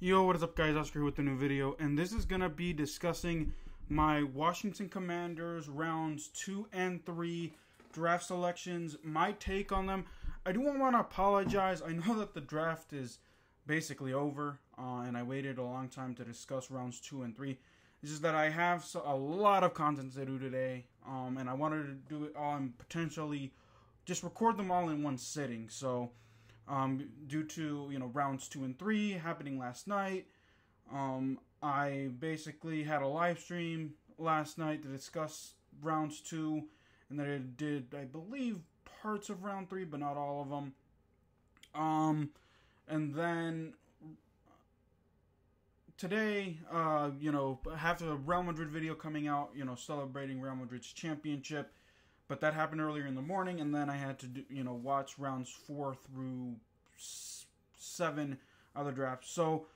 Yo, what is up guys, Oscar here with a new video, and this is going to be discussing my Washington Commanders rounds 2 and 3 draft selections, my take on them. I do want to apologize. I know that the draft is basically over, and I waited a long time to discuss rounds 2 and 3. It's just that I have a lot of content to do today, and I wanted to do it all and potentially just record them all in one sitting. So due to rounds 2 and 3 happening last night, I basically had a live stream last night to discuss rounds 2, and then I did, I believe, parts of round 3, but not all of them. And then today, I have a Real Madrid video coming out, celebrating Real Madrid's championship. But that happened earlier in the morning, and then I had to watch rounds 4 through 7 other drafts. So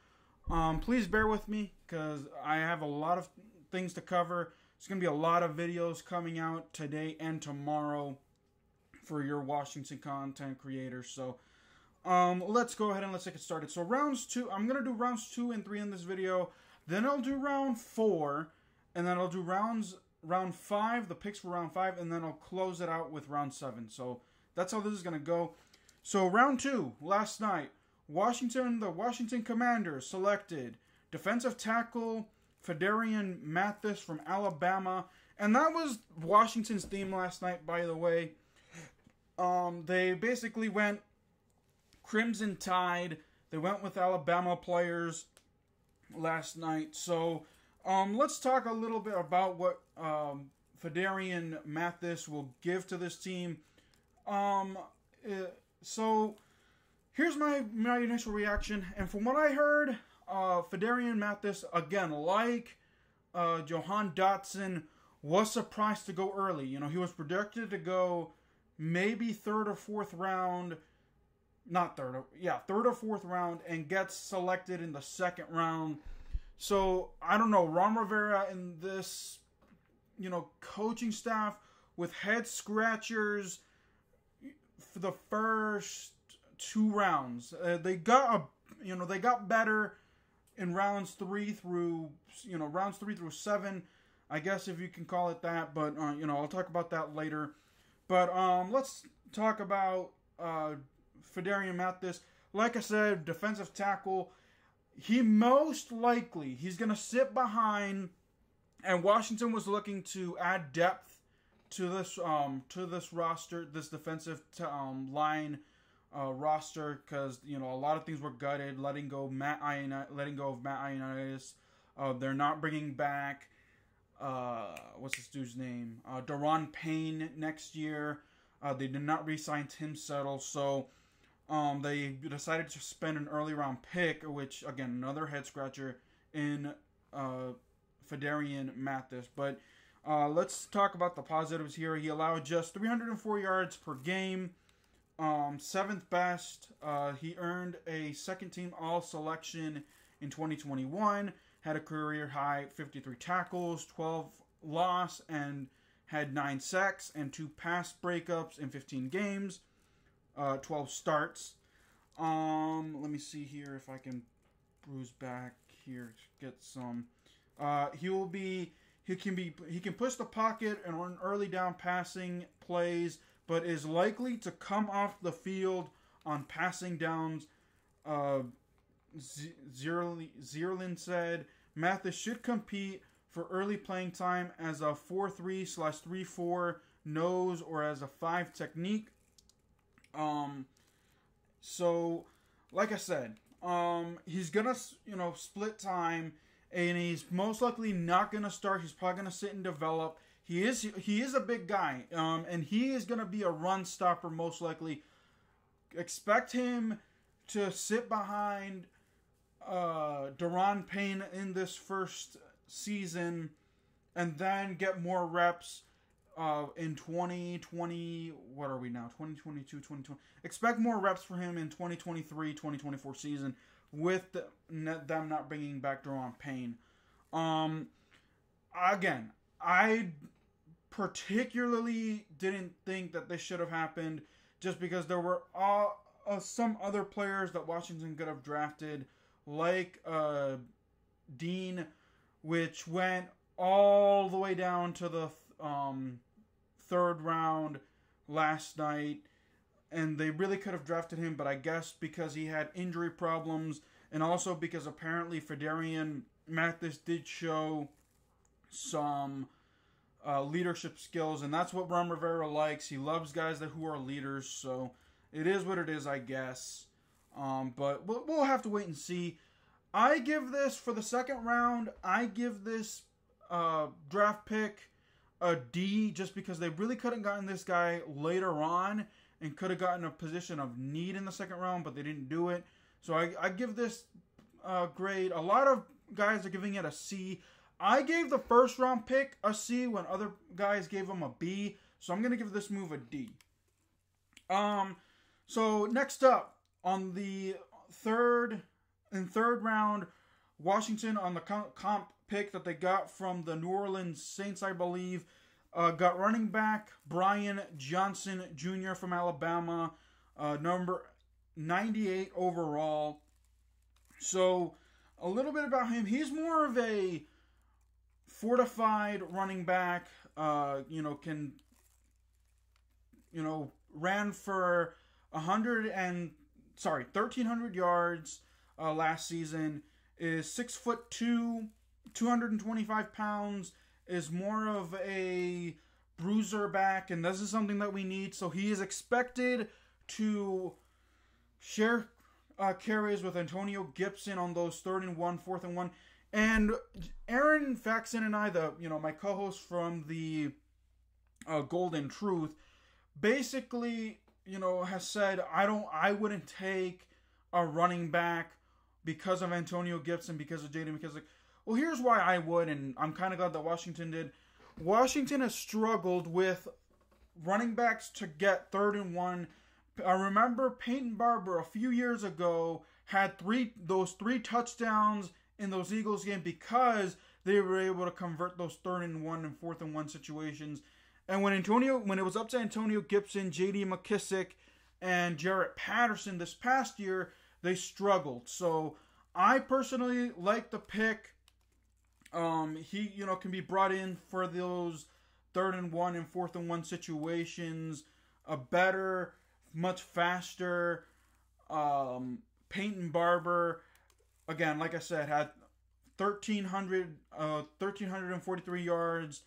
please bear with me, because I have a lot of things to cover. There's going to be a lot of videos coming out today and tomorrow for your Washington content creators. So let's go ahead and let's get started. So rounds 2, I'm going to do rounds 2 and 3 in this video. Then I'll do round 4, and then I'll do round 5, the picks for round 5, and then I'll close it out with round 7. So that's how this is going to go. So round 2, last night, the Washington Commanders selected defensive tackle Phidarian Mathis from Alabama. And that was Washington's theme last night, by the way. They basically went Crimson Tide. They went with Alabama players last night. So let's talk a little bit about what Phidarian Mathis will give to this team. So here's my initial reaction, and from what I heard, Phidarian Mathis, again, like Jahan Dotson, was surprised to go early. He was projected to go maybe third or fourth round, third or fourth round, and gets selected in the second round. So, I don't know, Revera and this, coaching staff with head scratchers for the first 2 rounds. They got better in rounds 3 through 7, I guess, if you can call it that, but, I'll talk about that later. But, let's talk about Phidarian Mathis. Like I said, defensive tackle. He's going to sit behind, and Washington was looking to add depth to this roster, this defensive line roster, because a lot of things were gutted, letting go of Matt Ioannidis. They're not bringing back what's this dude's name? Daron Payne next year. They did not re-sign Tim Settle, so they decided to spend an early round pick, which, again, another head scratcher in Phidarian Mathis. But let's talk about the positives here. He allowed just 304 yards per game, 7th best. He earned a second-team All-Selection in 2021, had a career-high 53 tackles, 12 loss, and had 9 sacks and 2 pass breakups in 15 games. 12 starts. Let me see here if I can bruise back here to get some. He can push the pocket and run early down passing plays, but is likely to come off the field on passing downs. Zierlin said Mathis should compete for early playing time as a 4-3/3-4 nose or as a 5 technique. So, like I said, he's gonna, split time, and he's most likely not gonna start. He's probably gonna sit and develop. He is a big guy, and he is gonna be a run stopper most likely. Expect him to sit behind Daron Payne in this first season, and then get more reps in 2020, what are we now, 2022, 2020. Expect more reps for him in 2023, 2024 season with them not bringing back Daron Payne. Again, I particularly didn't think that this should have happened just because there were some other players that Washington could have drafted, like Dean, which went all the way down to the third round last night. And they really could have drafted him, but I guess because he had injury problems, and also because apparently Phidarian Mathis did show some leadership skills, and that's what Ron Revera likes. He loves guys who are leaders, so it is what it is, I guess. But we'll have to wait and see. I give this, for the second round, I give this draft pick a D, just because they really could have gotten this guy later on and could have gotten a position of need in the second round, but they didn't do it. So I give this grade. A lot of guys are giving it a C. I gave the first round pick a C when other guys gave him a B. So I'm going to give this move a D. So next up, on the third round, Washington, on the comp pick that they got from the New Orleans Saints, I believe, got running back Brian Johnson Jr. from Alabama, number 98 overall. So a little bit about him. He's more of a fortified running back. Ran for 1,300 yards last season. Is 6'2", 225 pounds. Is more of a bruiser back, and this is something that we need. So he is expected to share carries with Antonio Gibson on those 3rd and 1, 4th and 1. And Aaron Faxon and I, my co-host from the Golden Truth, basically, has said I wouldn't take a running back because of Antonio Gibson, because of J.D. McKissic. Well, here's why I would, and I'm kind of glad that Washington did. Washington has struggled with running backs to get 3rd and 1. I remember Peyton Barber a few years ago had those three touchdowns in those Eagles games because they were able to convert those 3rd and 1 and 4th and 1 situations. And when it was up to Antonio Gibson, J.D. McKissic, and Jarrett Patterson this past year, they struggled. So I personally like the pick. He, can be brought in for those 3rd and 1 and 4th and 1 situations. A better, much faster Peyton Barber, again, like I said, had 1,343 yards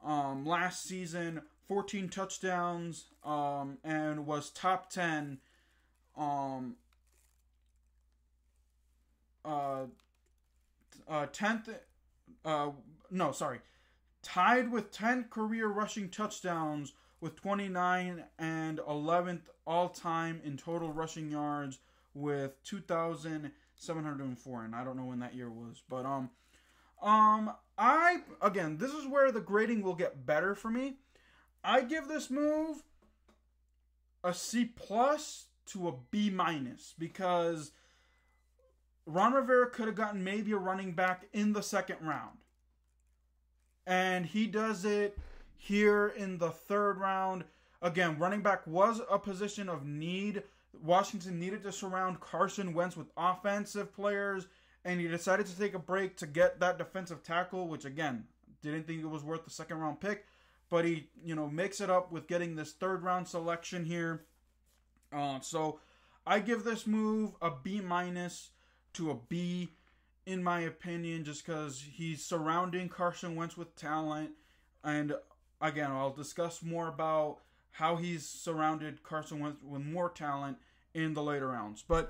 last season, 14 touchdowns, and was top 10 tied with 10 career rushing touchdowns with 29 and 11th all-time in total rushing yards with 2,704. And I don't know when that year was, but this is where the grading will get better for me. I give this move a C+ to a B- because Ron Rivera could have gotten maybe a running back in the second round. And he does it here in the 3rd round. Again, running back was a position of need. Washington needed to surround Carson Wentz with offensive players, and he decided to take a break to get that defensive tackle, which, again, didn't think it was worth the 2nd round pick. But he, makes it up with getting this 3rd round selection here. So I give this move a B- to a B, in my opinion, just because he's surrounding Carson Wentz with talent. And again, I'll discuss more about how he's surrounded Carson Wentz with more talent in the later rounds. But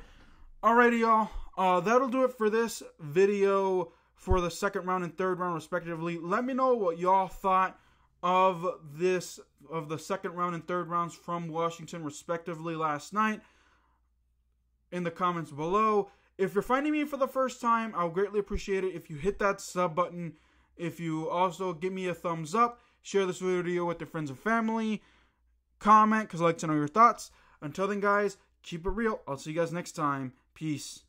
alrighty, y'all, that'll do it for this video for the 2nd round and 3rd round respectively. Let me know what y'all thought of the 2nd round and 3rd rounds from Washington respectively last night in the comments below. If you're finding me for the first time, I'll greatly appreciate it if you hit that sub button. If you also give me a thumbs up, share this video with your friends and family, comment, because I like to know your thoughts. Until then, guys, keep it real. I'll see you guys next time. Peace.